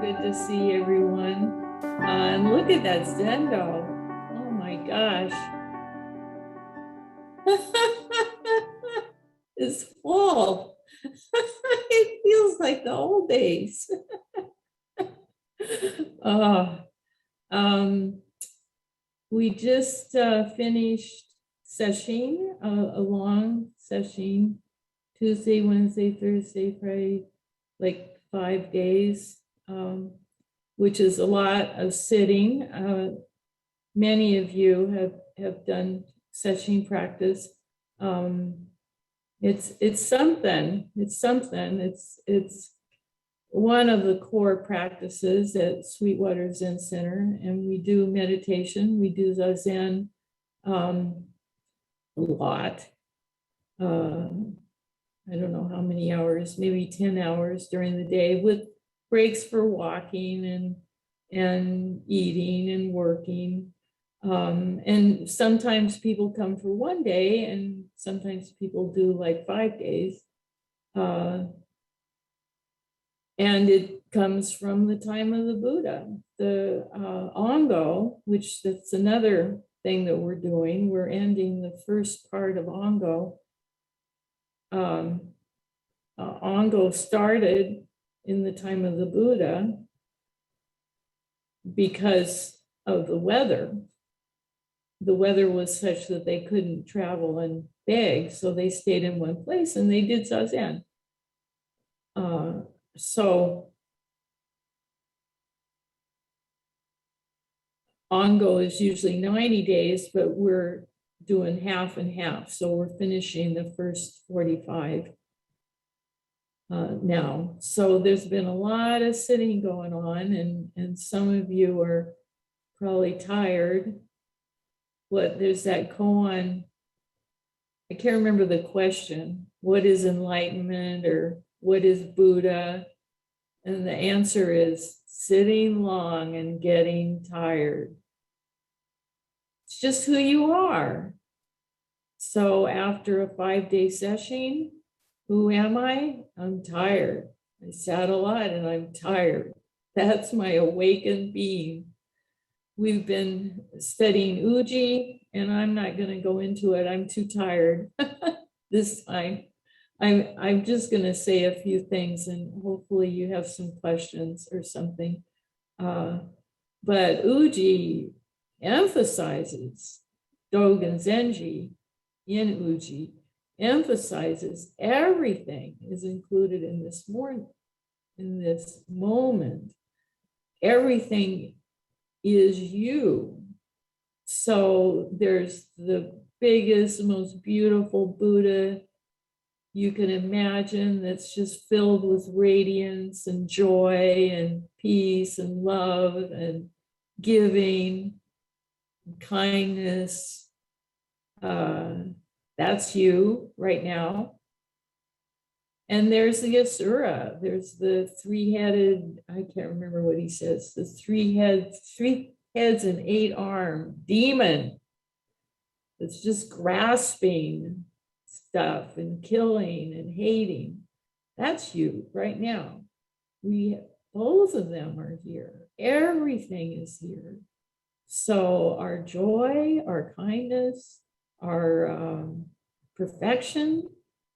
good to see everyone. And look at that Zendo. Oh my gosh. It's full. It feels like the old days. Oh, um, we just finished session, a long session, Tuesday, Wednesday, Thursday, Friday, like 5 days, which is a lot of sitting. Many of you have done session practice. It's something. It's something. It's one of the core practices at Sweetwater Zen Center, and we do meditation. We do Zazen a lot. I don't know how many hours, maybe 10 hours during the day, with breaks for walking and eating and working. And sometimes people come for one day, and sometimes people do like 5 days. And it comes from the time of the Buddha. The Ongo, which that's another thing that we're doing. We're ending the first part of Ongo. Ongo started in the time of the Buddha because of the weather. The weather was such that they couldn't travel and beg, so they stayed in one place and they did Zazen. So Ongo is usually 90 days, but we're doing half and half. So we're finishing the first 45 now. So there's been a lot of sitting going on, and some of you are probably tired. There's that koan, I can't remember the question, what is enlightenment or what is Buddha? And the answer is sitting long and getting tired. It's just who you are. So after a 5-day session, who am I? I'm tired. I sat a lot and I'm tired. That's my awakened being. We've been studying Uji, and I'm not going to go into it. I'm too tired this time. I'm just going to say a few things, and hopefully you have some questions or something. But Uji emphasizes, Dogen Zenji in Uji emphasizes everything is included in this moment. Everything is you. So there's the biggest, most beautiful Buddha you can imagine that's just filled with radiance and joy and peace and love and giving and kindness. That's you right now. And there's the Asura. There's the three-headed, I can't remember what he says, the three heads and 8-arm demon that's just grasping stuff and killing and hating. That's you right now. Both of them are here. Everything is here. So our joy, our kindness, our perfection,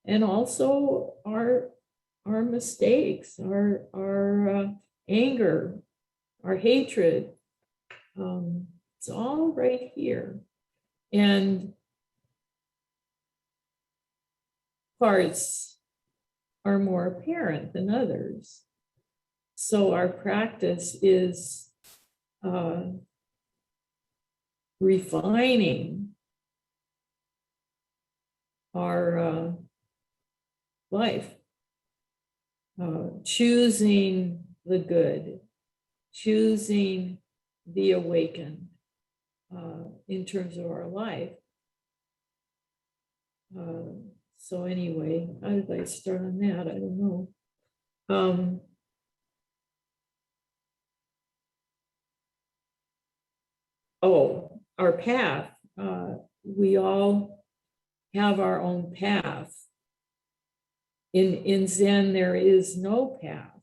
and also our mistakes, our anger, our hatred. It's all right here. And parts are more apparent than others. So our practice is refining our life, choosing the good, choosing the awakened in terms of our life. So anyway, how did I start on that? I don't know. Our path. We all have our own path. In Zen, there is no path.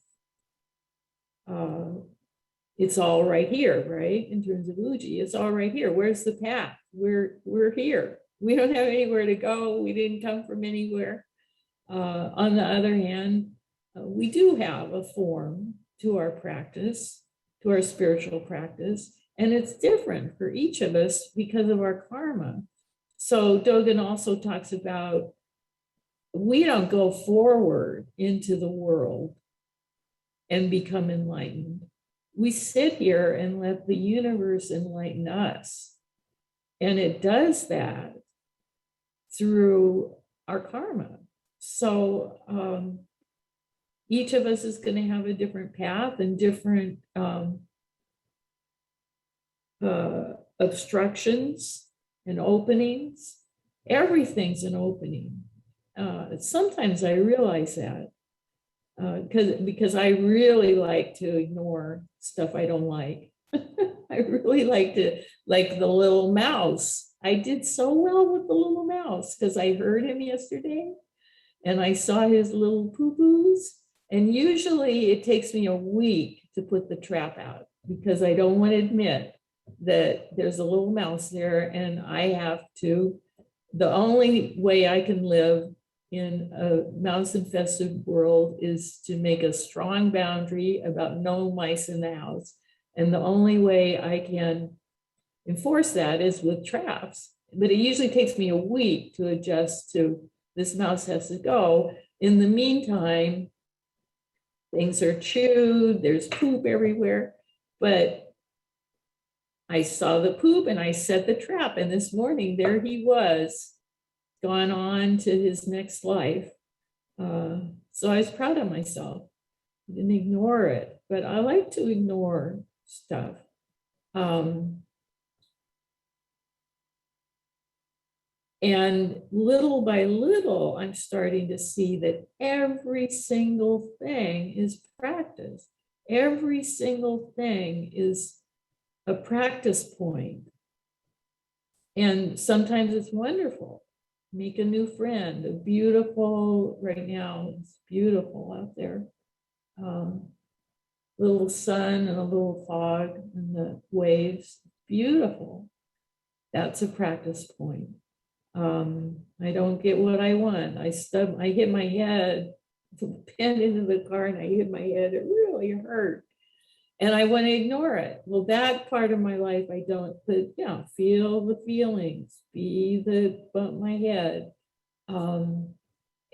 it's all right here, right? In terms of Uji, it's all right here. Where's the path? We're here. We don't have anywhere to go. We didn't come from anywhere. On the other hand, we do have a form to our practice, to our spiritual practice, and it's different for each of us because of our karma. So Dogen also talks about we don't go forward into the world and become enlightened. We sit here and let the universe enlighten us. And it does that through our karma. So each of us is going to have a different path and different obstructions and openings. Everything's an opening. Sometimes I realize that because I really like to ignore stuff I don't like. I really like the little mouse. I did so well with the little mouse because I heard him yesterday and I saw his little poo-poos. And usually it takes me a week to put the trap out because I don't want to admit that there's a little mouse there and I have to, the only way I can live in a mouse infested world is to make a strong boundary about no mice in the house. And the only way I can enforce that is with traps. But it usually takes me a week to adjust to this mouse has to go. In the meantime, things are chewed, there's poop everywhere. But I saw the poop and I set the trap. And this morning, there he was, gone on to his next life. So I was proud of myself. I didn't ignore it, but I like to ignore stuff. And little by little, I'm starting to see that every single thing is practice. Every single thing is a practice point. And sometimes it's wonderful. Make a new friend, a beautiful, right now, it's beautiful out there. Little sun and a little fog and the waves, beautiful. That's a practice point. I don't get what I want. I hit my head, pinned into the car and I hit my head. It really hurt. And I want to ignore it. Well, that part of my life, I don't, but yeah, feel the feelings, be the bump my head.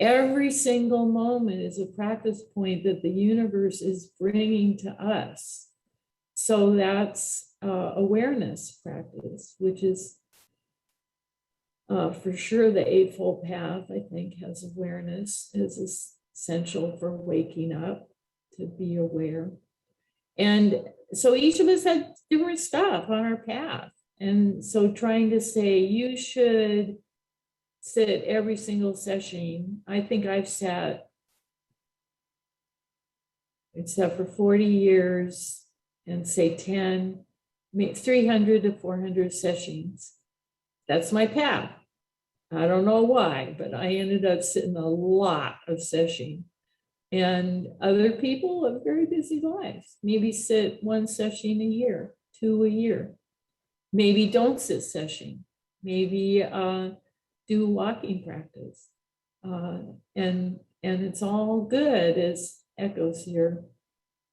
Every single moment is a practice point that the universe is bringing to us. So that's awareness practice, which is for sure the Eightfold Path, I think, has awareness is essential for waking up, to be aware. And so each of us had different stuff on our path. And so trying to say, you should sit every single session. I think I've sat, except for 40 years and say 10, 300 to 400 sessions. That's my path. I don't know why, but I ended up sitting a lot of session. And other people have very busy lives. Maybe sit one session a year, 2 a year. Maybe don't sit session. Maybe do walking practice. And it's all good, as Echo's here.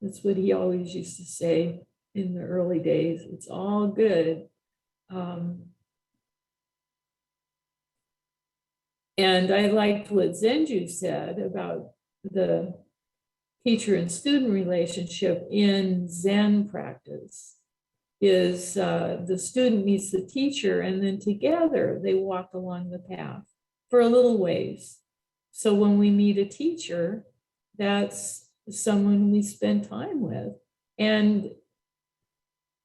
That's what he always used to say in the early days. It's all good. And I liked what Zenju said about the teacher and student relationship in Zen practice is the student meets the teacher and then together they walk along the path for a little ways. So when we meet a teacher, that's someone we spend time with. And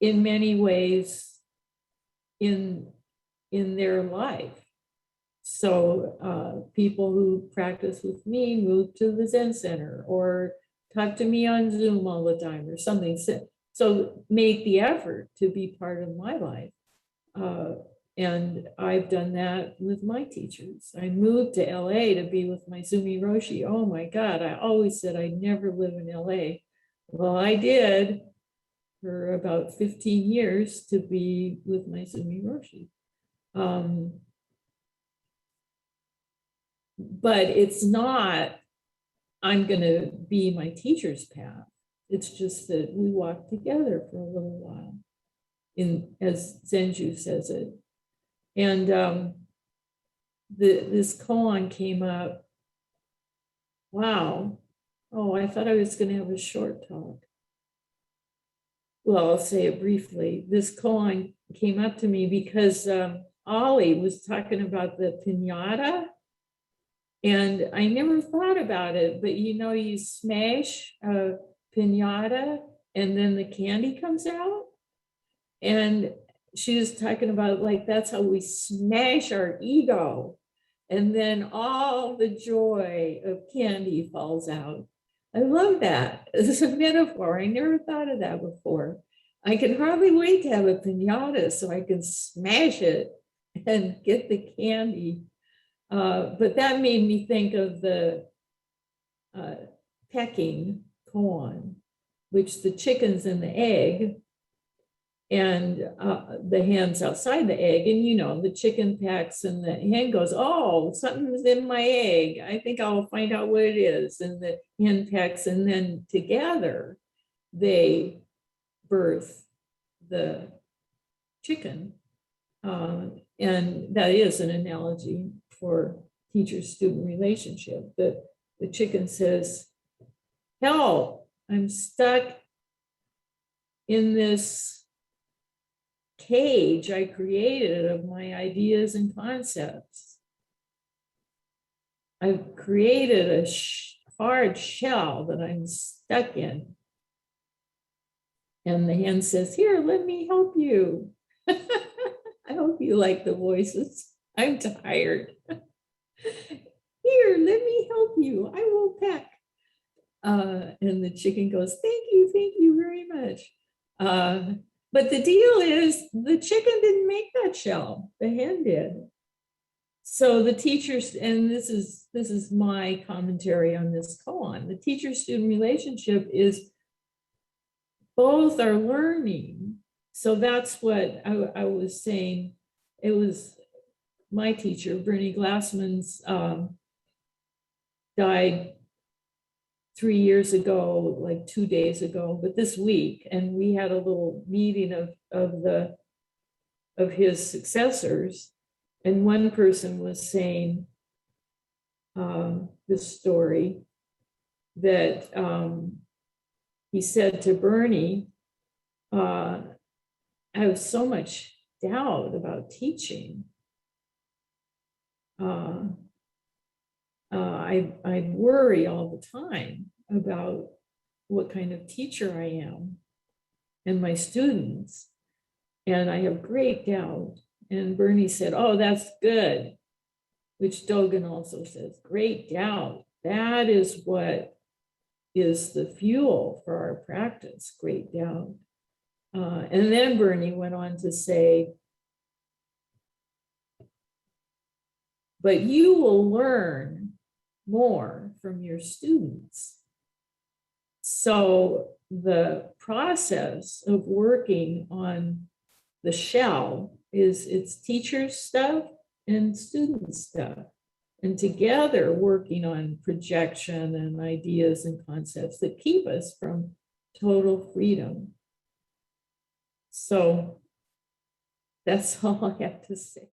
in many ways in their life. So people who practice with me move to the Zen Center or talk to me on Zoom all the time or something. So make the effort to be part of my life. And I've done that with my teachers. I moved to LA to be with my Sumi Roshi. Oh my God, I always said I'd never live in LA. Well, I did for about 15 years to be with my Sumi Roshi. But it's not, I'm going to be my teacher's path. It's just that we walk together for a little while, in as Zenju says it. And this koan came up. Wow. Oh, I thought I was going to have a short talk. Well, I'll say it briefly. This koan came up to me because Ollie was talking about the piñata. And I never thought about it, but you know, you smash a piñata and then the candy comes out. And she was talking about like, that's how we smash our ego. And then all the joy of candy falls out. I love that. It's a metaphor. I never thought of that before. I can hardly wait to have a piñata so I can smash it and get the candy. But that made me think of the pecking koan, which the chicken's in the egg and the hen's outside the egg. And, you know, the chicken pecks and the hen goes, oh, something's in my egg. I think I'll find out what it is. And the hen pecks, and then together they birth the chicken. And that is an analogy for teacher-student relationship. The chicken says, help, I'm stuck in this cage I created of my ideas and concepts. I've created a hard shell that I'm stuck in. And the hen says, here, let me help you. I hope you like the voices. I'm tired. Here, let me help you. I will peck. And the chicken goes, thank you very much. But the deal is the chicken didn't make that shell. The hen did. So the teachers, and this is my commentary on this koan, the teacher-student relationship is both are learning. So that's what I was saying. It was my teacher, Bernie Glassman's, died 3 years ago, like 2 days ago, but this week, and we had a little meeting of his successors, and one person was saying this story that he said to Bernie, I have so much doubt about teaching. I worry all the time about what kind of teacher I am and my students, and I have great doubt. And Bernie said, oh, that's good, which Dogen also says, great doubt. That is what is the fuel for our practice, great doubt. And then Bernie went on to say, but you will learn more from your students. So the process of working on the shell is it's teacher stuff and student stuff. And together working on projection and ideas and concepts that keep us from total freedom. So that's all I have to say.